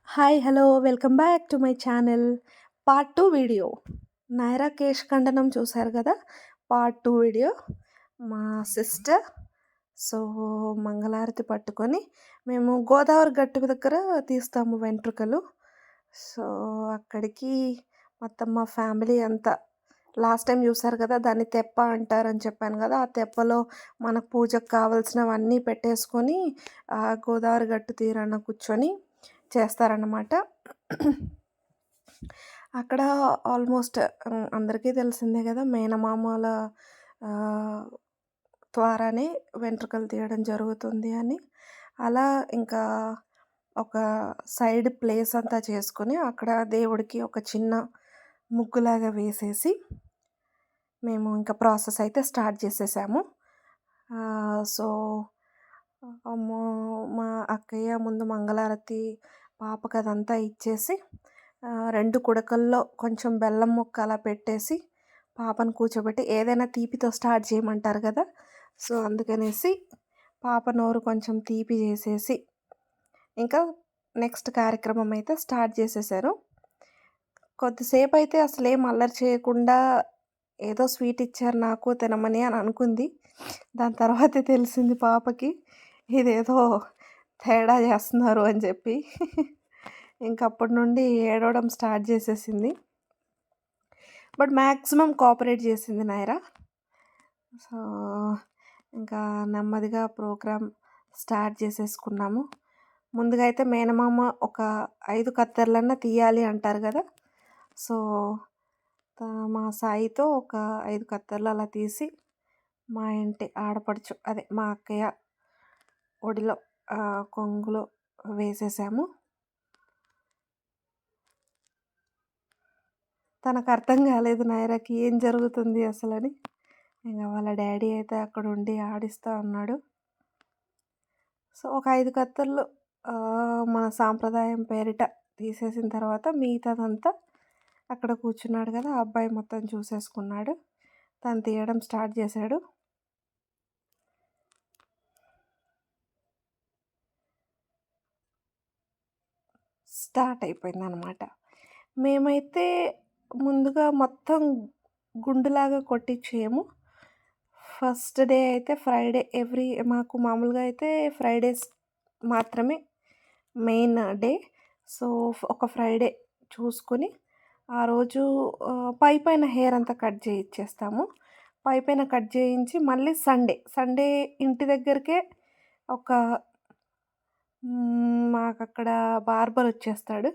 Hi! Hello! Welcome back to my channel. Part 2 video. 'నైరా కేశ్ ఖండనం' చూసారు గదా! Part 2 video. మా సిస్టర్ సో, మంగళారతి పట్టుకొని మేము గోదావరి గట్టు దగ్గర తీస్తాము వెంట్రుకలు. సో, అక్కడికి మొత్తం మా ఫ్యామిలీ అంతా లాస్ట్ టైమ్ చూసారు గదా! దాన్ని తెప్ప అంటారని చెప్పాను గదా! ఆ తెప్పలో మనకు పూజకు కావాల్సినవన్నీ పెట్టేసుకొని గోదావరి గట్టు తీరాన కూర్చొని చేస్తారన్నమాట. అక్కడ ఆల్మోస్ట్ అందరికీ తెలిసిందే గదా! మేనమామల ఆహ్, ద్వారానే వెంట్రుకలు తీయడం జరుగుతుంది అని. అలా ఇంకా ఒక సైడ్ ప్లేస్ అంతా చేసుకొని, అక్కడ దేవుడికి ఒక చిన్న ముగ్గులాగా వేసేసి, మేము ఇంకా ప్రాసెస్ అయితే స్టార్ట్ చేసేసాము. సో, అమ్మో! మా అక్కయ్య ముందు మంగళారతి పాపకదంతా ఇచ్చేసి 2 కుడకల్లో కొంచెం బెల్లం ముక్క అలా పెట్టేసి, పాపను కూర్చోబెట్టి ఏదైనా తీపితో స్టార్ట్ చేయమంటారు గదా! సో, అందుకనేసి పాప నోరు కొంచెం తీపి చేసేసి, ఇంకా నెక్స్ట్ కార్యక్రమం అయితే స్టార్ట్ చేసేసారు. కొద్దిసేపయితే అసలేం అల్లరి చేయకుండా ఏదో స్వీట్ ఇచ్చారు నాకు తినమని అని అనుకుంది. దాని తర్వాతే తెలిసింది పాపకి ఇదేదో తేడా చేస్తున్నారు అని చెప్పి. ఇంకప్పటి నుండి ఏడవడం స్టార్ట్ చేసేసింది. బట్ మ్యాక్సిమం కోఆపరేట్ చేసింది నైరా. సో, ఇంకా నెమ్మదిగా ప్రోగ్రామ్ స్టార్ట్ చేసేసుకున్నాము. ముందుగా అయితే మేనమామ ఒక 5 కత్తెరలన్నా తీయాలి అంటారు గదా! సో, మా సాయితో ఒక 5 కత్తెరలు అలా తీసి, మా ఇంటి ఆడపడుచు అదే మా అక్కయ్య ఒడిలో కొంగులో వేసేసాము. తనకర్థం కాలేదు నైరాకి ఏం జరుగుతుంది అసలని. ఇంగ వాళ్ళ డ్యాడీ అయితే అక్కడుండి ఆడిస్తా ఉన్నాడు. సో, ఒక 5 కత్తెరలు మన సాంప్రదాయం పేరిట తీసేసిన తర్వాత మిగతాదంతా అక్కడ కూర్చున్నాడు గదా! ఆ అబ్బాయి మొత్తం చూసేసుకున్నాడు. తను తీయడం స్టార్ట్ చేశాడు. స్టార్ట్ అయిపోయిందనమాట. మేమైతే ముందుగా మొత్తం గుండులాగా కొట్టించేయము. ఫస్ట్ డే అయితే ఫ్రైడే మాకు మామూలుగా అయితే ఫ్రైడేస్ మాత్రమే మెయిన్ డే. సో, ఒక ఫ్రైడే చూసుకొని ఆ రోజు పైపైన హెయిర్ అంతా కట్ చేయించేస్తాము. పైపైన కట్ చేయించి మళ్ళీ సండే ఇంటి దగ్గరికే ఒక మాకక్కడ బార్బర్ వచ్చేస్తాడు.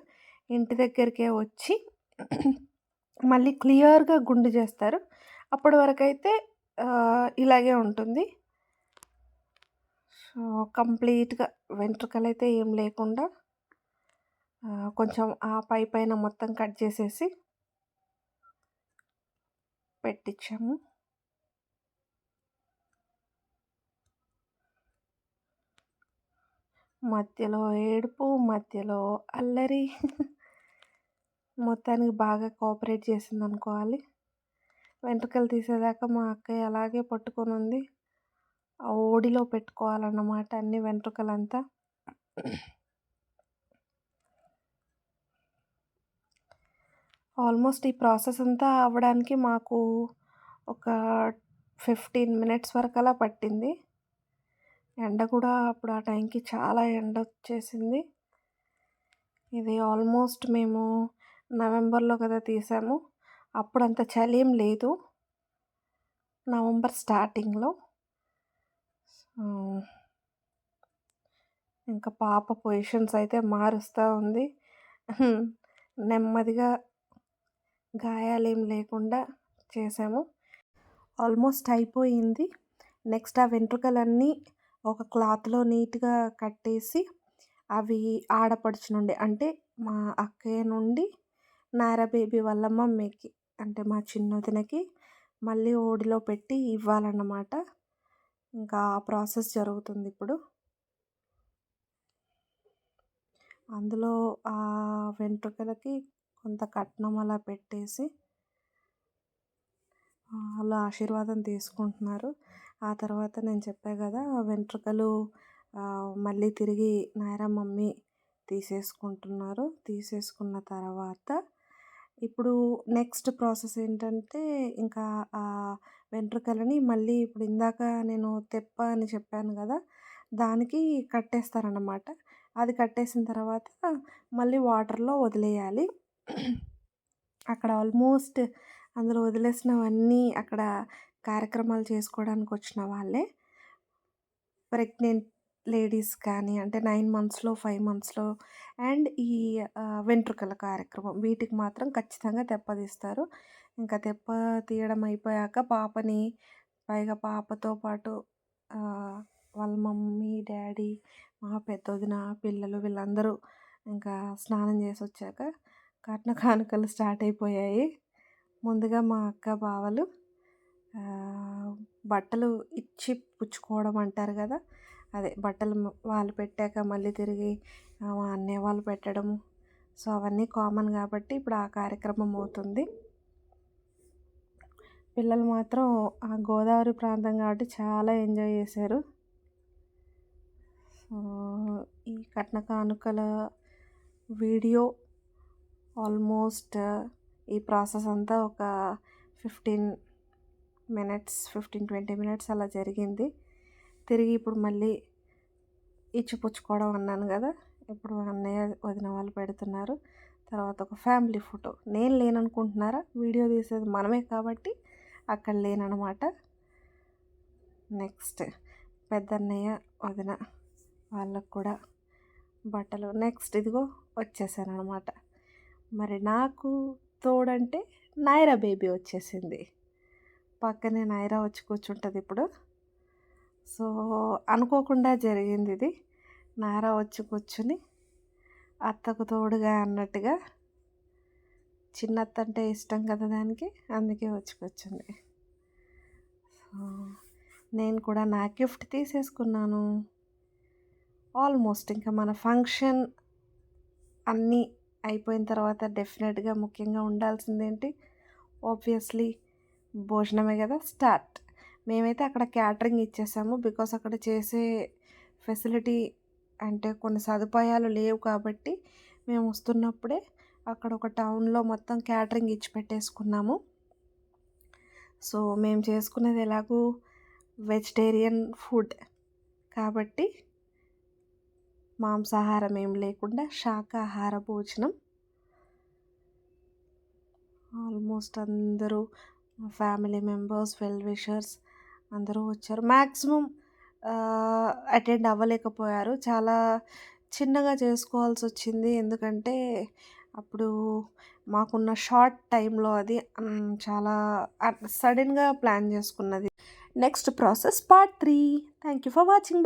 ఇంటి దగ్గరికే వచ్చి మళ్ళీ క్లియర్‌గా గుండు చేస్తారు. అప్పటి వరకైతే ఇలాగే ఉంటుంది. సో, కంప్లీట్‌గా వెంట్రుకలైతే ఏం లేకుండా కొంచెం ఆ పైన మొత్తం కట్ చేసేసి పెట్టిచ్చాము. మధ్యలో ఏడుపు, మధ్యలో అల్లరి. మొత్తానికి బాగా కోఆపరేట్ చేసిందనుకోవాలి. వెంట్రుకలు తీసేదాకా మా అక్కయ్య అలాగే పట్టుకొనుంది. ఆ ఓడిలో పెట్టుకోవాలన్నమాట అన్ని వెంట్రుకలంతా. ఆల్మోస్ట్ ఈ ప్రాసెస్ అంతా అవ్వడానికి మాకు ఒక 15 మినిట్స్ వరకలా పట్టింది. ఎండ కూడా అప్పుడు ఆ టైంకి చాలా ఎండొచ్చేసింది. ఇది ఆల్మోస్ట్ మేము నవంబర్‌లో కదా తీసాము. అప్పుడంత చలేం లేదు. నవంబర్ స్టార్టింగ్‌లో. ఇంకా పాప పొజిషన్స్ అయితే మారుస్తా ఉంది. నెమ్మదిగా గాయాలేం లేకుండా చేసాము. ఆల్మోస్ట్ అయిపోయింది. నెక్స్ట్ ఆ వెంట్రుకలన్నీ ఒక క్లాత్‌లో నీట్‌గా కట్టేసి, అవి ఆడపడుచు నుండి అంటే మా అక్కయ్య నుండి నారా బేబీ వాళ్ళ మమ్మీకి అంటే మా చిన్నొదినకి మళ్ళీ ఓడిలో పెట్టి ఇవ్వాలన్నమాట. ఇంకా ఆ ప్రాసెస్ జరుగుతుందిప్పుడు. అందులో ఆ వెంట్రుకలకి కొంత కట్నం అలా పెట్టేసి అలా ఆశీర్వాదం తీసుకుంటున్నారు. ఆ తర్వాత నేను చెప్పా గదా! వెంట్రుకలు మళ్ళీ తిరిగి నాయరా మమ్మీ తీసేసుకుంటున్నారు. తీసేసుకున్న తర్వాత ఇప్పుడు నెక్స్ట్ ప్రాసెస్ ఏంటంటే, ఇంకా ఆ వెంట్రుకలని మళ్ళీ ఇప్పుడు ఇందాక నేను తెప్ప అని చెప్పాను గదా! దానికి కట్టేస్తారనమాట. అది కట్టేసిన తర్వాత మళ్ళీ వాటర్‌లో వదిలేయాలి. అక్కడ ఆల్మోస్ట్ అందులో వదిలేసినవన్నీ అక్కడ కార్యక్రమాలు చేసుకోవడానికొచ్చిన వాళ్ళే. ప్రెగ్నెంట్ లేడీస్ కానీ అంటే 9 మంత్స్‌లో, 5 మంత్స్‌లో అండ్ ఈ వెంట్రుకల కార్యక్రమం వీటికి మాత్రం ఖచ్చితంగా తెప్ప తీస్తారు. ఇంకా తెప్ప తీయడం అయిపోయాక పాపని పైగా పాపతో పాటు వాళ్ళ మమ్మీ, డ్యాడీ, మా పెద్దొదిన, పిల్లలు వీళ్ళందరూ ఇంకా స్నానం చేసొచ్చాక కట్న కానుకలు స్టార్ట్ అయిపోయాయి. ముందుగా మా అక్క, బావలు బట్టలు ఇచ్చి పుచ్చుకోవడం అంటారు కదా! అదే బట్టలు వాళ్ళు పెట్టాక మళ్ళీ తిరిగి మా అన్నయ్య వాళ్ళు పెట్టడము. సో, అవన్నీ కామన్ కాబట్టి ఇప్పుడు ఆ కార్యక్రమం అవుతుంది. పిల్లలు మాత్రం ఆ గోదావరి ప్రాంతం కాబట్టి చాలా ఎంజాయ్ చేశారు. సో, ఈ కట్న కానుకల వీడియో ఆల్మోస్ట్ ఈ ప్రాసెస్ అంతా ఒక 15 మినిట్స్ 15-20 మినిట్స్ అలా జరిగింది. తిరిగి ఇప్పుడు మళ్ళీ ఇచ్చిపుచ్చుకోవడం అన్నాను కదా! ఇప్పుడు అన్నయ్య, వదిన వాళ్ళు పెడుతున్నారు. తర్వాత ఒక ఫ్యామిలీ ఫోటో. నేను లేననుకుంటున్నారా? వీడియో తీసేది మనమే కాబట్టి అక్కడ లేననమాట. నెక్స్ట్ పెద్దన్నయ్య, వదిన వాళ్ళకు కూడా బట్టలు. నెక్స్ట్ ఇదిగో వచ్చేసాననమాట. మరి నాకు తోడంటే నైరా బేబీ వచ్చేసింది. పక్కనే నైరా వచ్చి కూర్చుంటుంది ఇప్పుడు. సో, అనుకోకుండా జరిగింది ఇది. నైరా వచ్చి కూర్చుని అత్తకు తోడుగా అన్నట్టుగా చిన్నత్త అంటే ఇష్టం కదా దానికి, అందుకే వచ్చి కూర్చుంది. సో, నేను కూడా నా గిఫ్ట్ తీసేసుకున్నాను. ఆల్మోస్ట్ ఇంకా మన ఫంక్షన్ అన్నీ అయిపోయిన తర్వాత డెఫినెట్గా ముఖ్యంగా ఉండాల్సిందేంటి, ఆబ్వియస్లీ భోజనమే కదా. స్టార్ట్. మేమైతే అక్కడ క్యాటరింగ్ ఇచ్చేసాము. బికాస్ అక్కడ చేసే ఫెసిలిటీ అంటే కొన్ని సదుపాయాలు లేవు కాబట్టి మేము వస్తున్నప్పుడే అక్కడ ఒక టౌన్లో మొత్తం క్యాటరింగ్ ఇచ్చి పెట్టేసుకున్నాము. సో, మేము చేసుకునేది ఎలాగూ వెజిటేరియన్ ఫుడ్ కాబట్టి మాంసాహారం ఏం లేకుండా శాకాహార భోజనం. ఆల్మోస్ట్ అందరూ ఫ్యామిలీ మెంబర్స్, వెల్ విషర్స్ అందరూ వచ్చారు. మ్యాక్సిమం అటెండ్ అవ్వలేకపోయారు. చాలా చిన్నగా చేసుకోవాల్సి వచ్చింది. ఎందుకంటే అప్పుడు మాకున్న షార్ట్ టైంలో అది చాలా సడన్గా ప్లాన్ చేసుకున్నది. Next process part 3. Thank you for watching.